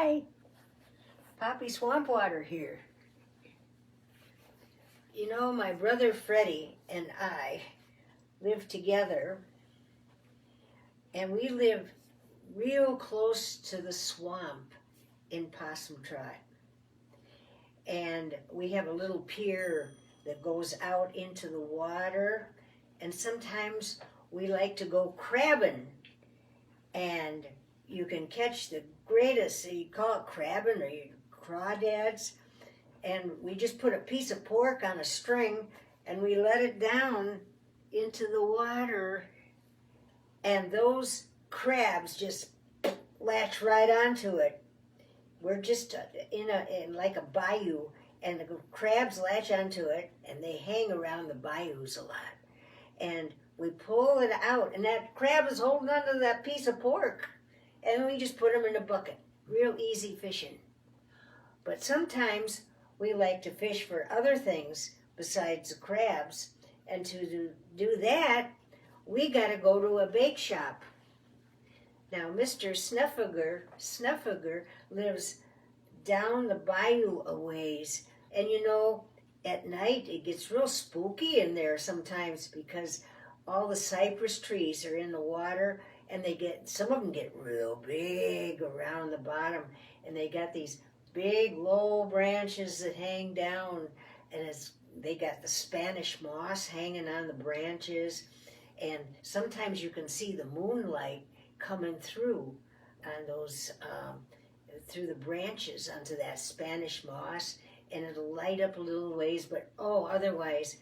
Hi, Poppy Swampwater here. You know, my brother Freddie and I live together, and we live real close to the swamp in Possum Trot. And we have a little pier that goes out into the water, and sometimes we like to go crabbing, and you can catch the greatest, you call it crabbing or you crawdads, and we just put a piece of pork on a string and we let it down into the water, and those crabs just latch right onto it. We're just in like a bayou, and the crabs latch onto it, and they hang around the bayous a lot. And we pull it out, and that crab is holding onto that piece of pork, and we just put them in a bucket. Real easy fishing. But sometimes we like to fish for other things besides the crabs, and to do that, we got to go to a bake shop. Now, Mr. Snuffager lives down the bayou a ways, and you know, at night it gets real spooky in there sometimes because all the cypress trees are in the water, and some of them get real big around the bottom, and they got these big low branches that hang down, and they got the Spanish moss hanging on the branches, and sometimes you can see the moonlight coming through on those through the branches onto that Spanish moss, and it'll light up a little ways. But otherwise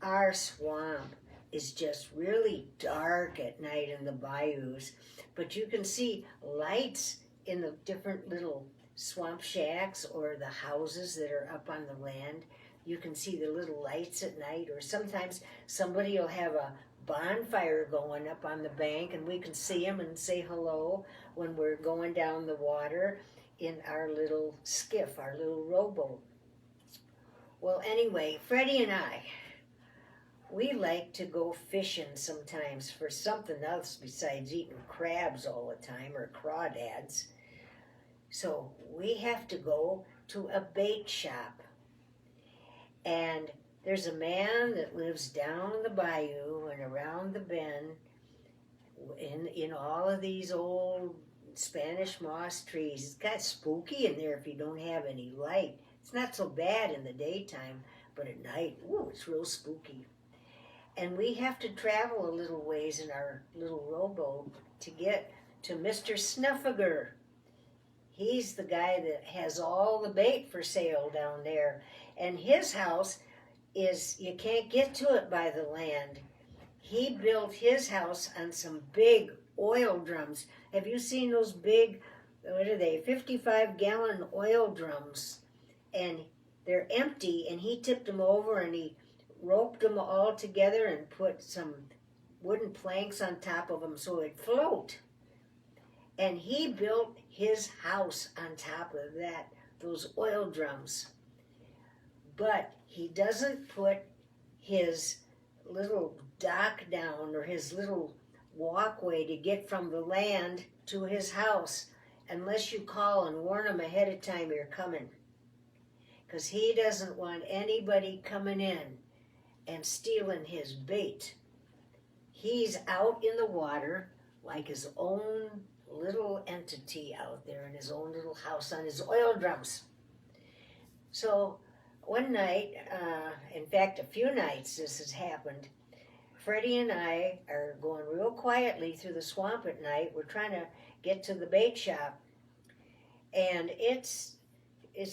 our swamp is just really dark at night in the bayous, but you can see lights in the different little swamp shacks or the houses that are up on the land. You can see the little lights at night, or sometimes somebody will have a bonfire going up on the bank, and we can see them and say hello when we're going down the water in our little skiff, our little rowboat. Well, anyway, Freddie and I, we like to go fishing sometimes for something else besides eating crabs all the time or crawdads. So we have to go to a bait shop. And there's a man that lives down the bayou and around the bend in all of these old Spanish moss trees. It's got spooky in there if you don't have any light. It's not so bad in the daytime, but at night, it's real spooky. And we have to travel a little ways in our little rowboat to get to Mr. Snuffager. He's the guy that has all the bait for sale down there. And his house you can't get to it by the land. He built his house on some big oil drums. Have you seen those big, 55-gallon oil drums? And they're empty, and he tipped them over, and he roped them all together and put some wooden planks on top of them so it'd float. And he built his house on top of those oil drums. But he doesn't put his little dock down or his little walkway to get from the land to his house unless you call and warn him ahead of time you're coming. Because he doesn't want anybody coming in and stealing his bait. He's out in the water like his own little entity out there in his own little house on his oil drums. So one night, in fact a few nights this has happened, Freddie and I are going real quietly through the swamp at night. We're trying to get to the bait shop, and it's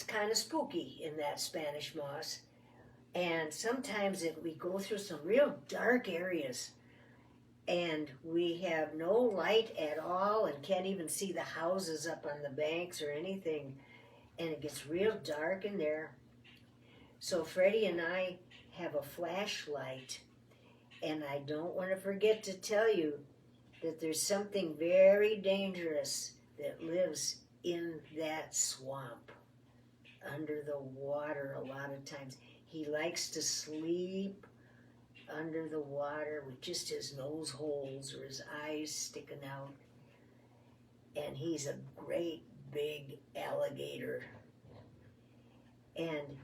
kind of spooky in that Spanish moss, and sometimes we go through some real dark areas, and we have no light at all and can't even see the houses up on the banks or anything, and it gets real dark in there. So Freddie and I have a flashlight, and I don't want to forget to tell you that there's something very dangerous that lives in that swamp under the water a lot of times. He likes to sleep under the water with just his nose holes or his eyes sticking out. And he's a great big alligator. And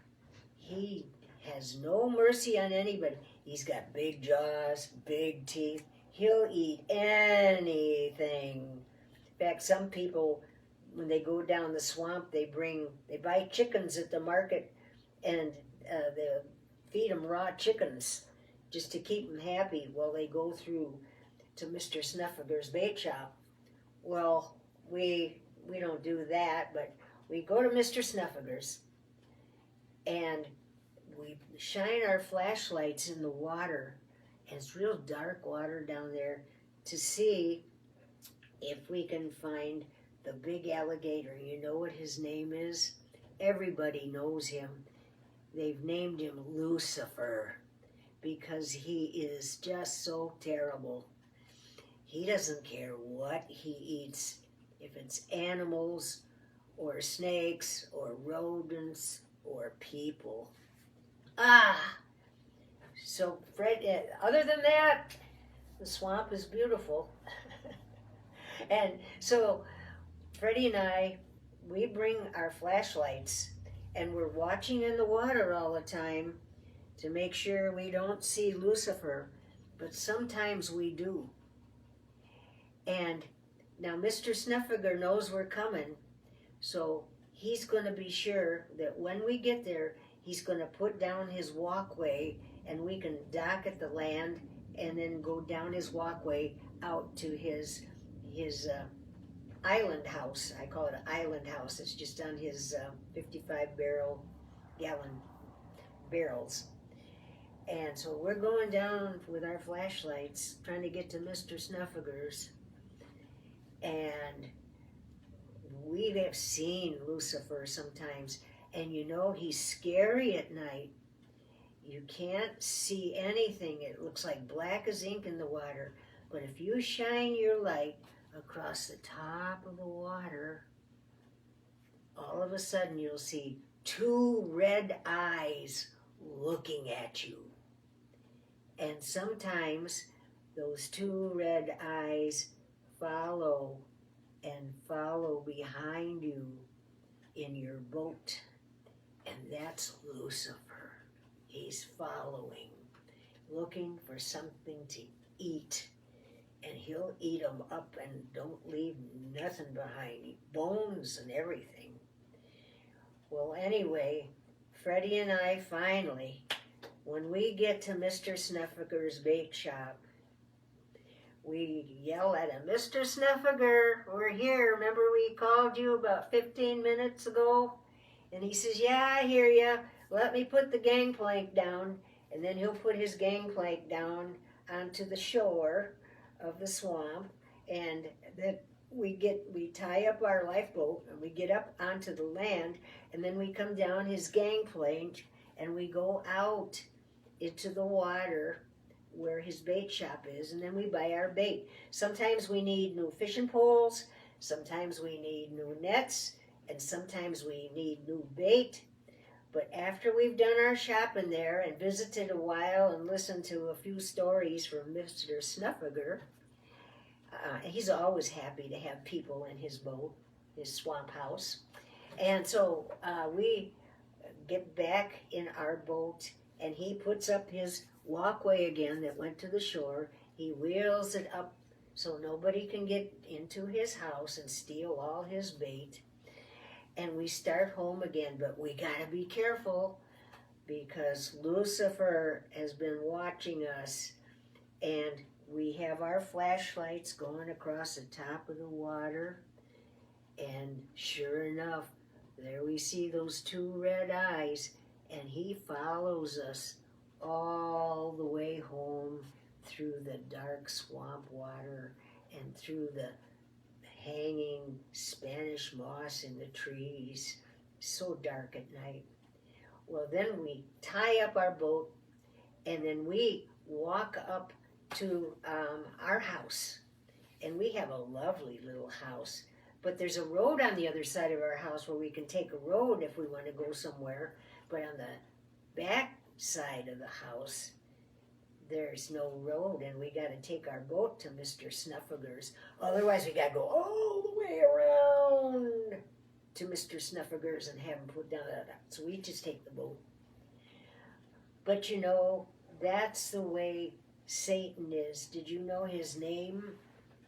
he has no mercy on anybody. He's got big jaws, big teeth. He'll eat anything. In fact, some people, when they go down the swamp, they buy chickens at the market, and they feed them raw chickens just to keep them happy while they go through to Mr. Snuffager's bait shop. Well, we don't do that, but we go to Mr. Snuffager's and we shine our flashlights in the water, and it's real dark water down there, to see if we can find the big alligator. You know what his name is? Everybody knows him. They've named him Lucifer because he is just so terrible. He doesn't care what he eats, if it's animals or snakes or rodents or people. So Fred, other than that, the swamp is beautiful. And so Freddie and I, we bring our flashlights, and we're watching in the water all the time to make sure we don't see Lucifer, but sometimes we do. And now Mr. Snuffager knows we're coming, so he's going to be sure that when we get there, he's going to put down his walkway, and we can dock at the land and then go down his walkway out to his island house. I call it an island house. It's just on his 55-gallon barrels. And so we're going down with our flashlights, trying to get to Mr. Snuffager's. And we have seen Lucifer sometimes. And you know, he's scary at night. You can't see anything. It looks like black as ink in the water. But if you shine your light across the top of the water, all of a sudden you'll see two red eyes looking at you. And sometimes those two red eyes follow behind you in your boat. And that's Lucifer. He's following, looking for something to eat. And he'll eat them up and don't leave nothing behind, bones and everything. Well, anyway, Freddie and I finally, when we get to Mr. Snuffager's bait shop, we yell at him, "Mr. Snuffager, we're here. Remember we called you about 15 minutes ago?" And he says, "Yeah, I hear you. Let me put the gangplank down." And then he'll put his gangplank down onto the shore of the swamp, and that we tie up our lifeboat and we get up onto the land, and then we come down his gangplank and we go out into the water where his bait shop is, and then we buy our bait. Sometimes we need new fishing poles, sometimes we need new nets, and sometimes we need new bait. But after we've done our shopping there and visited a while and listened to a few stories from Mr. Snuffager, he's always happy to have people in his boat, his swamp house. And so we get back in our boat, and he puts up his walkway again that went to the shore. He wheels it up so nobody can get into his house and steal all his bait. And we start home again, but we gotta be careful because Lucifer has been watching us, and we have our flashlights going across the top of the water, and sure enough, there we see those two red eyes, and he follows us all the way home through the dark swamp water and through the hanging Spanish moss in the trees. So dark at night. Well, then we tie up our boat, and then we walk up to our house. And we have a lovely little house, but there's a road on the other side of our house where we can take a road if we want to go somewhere. But on the back side of the house, there's no road, and we got to take our boat to Mr. Snuffager's. Otherwise, we got to go all the way around. to Mr. Snuffager's and have him put down. So we just take the boat. But you know, that's the way Satan is. Did you know his name?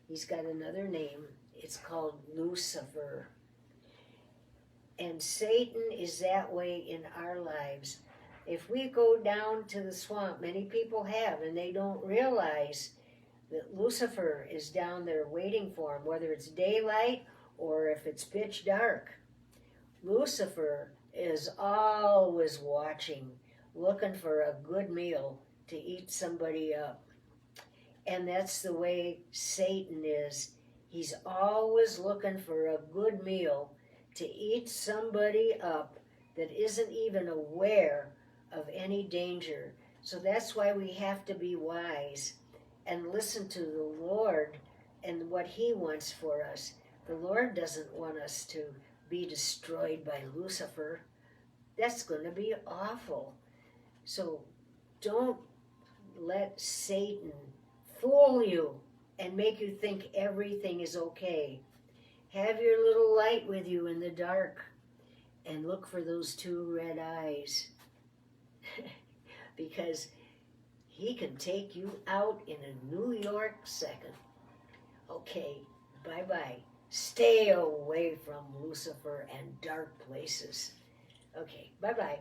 He's got another name. It's called Lucifer. And Satan is that way in our lives. If we go down to the swamp, many people have, and they don't realize that Lucifer is down there waiting for them, whether it's daylight or if it's pitch dark. Lucifer is always watching, looking for a good meal to eat somebody up. And that's the way Satan is. He's always looking for a good meal to eat somebody up that isn't even aware of any danger. So that's why we have to be wise and listen to the Lord and what He wants for us. The Lord doesn't want us to be destroyed by Lucifer. That's going to be awful. So don't let Satan fool you and make you think everything is okay. Have your little light with you in the dark and look for those two red eyes because he can take you out in a New York second. Okay, bye-bye. Stay away from Lucifer and dark places. Okay, bye-bye.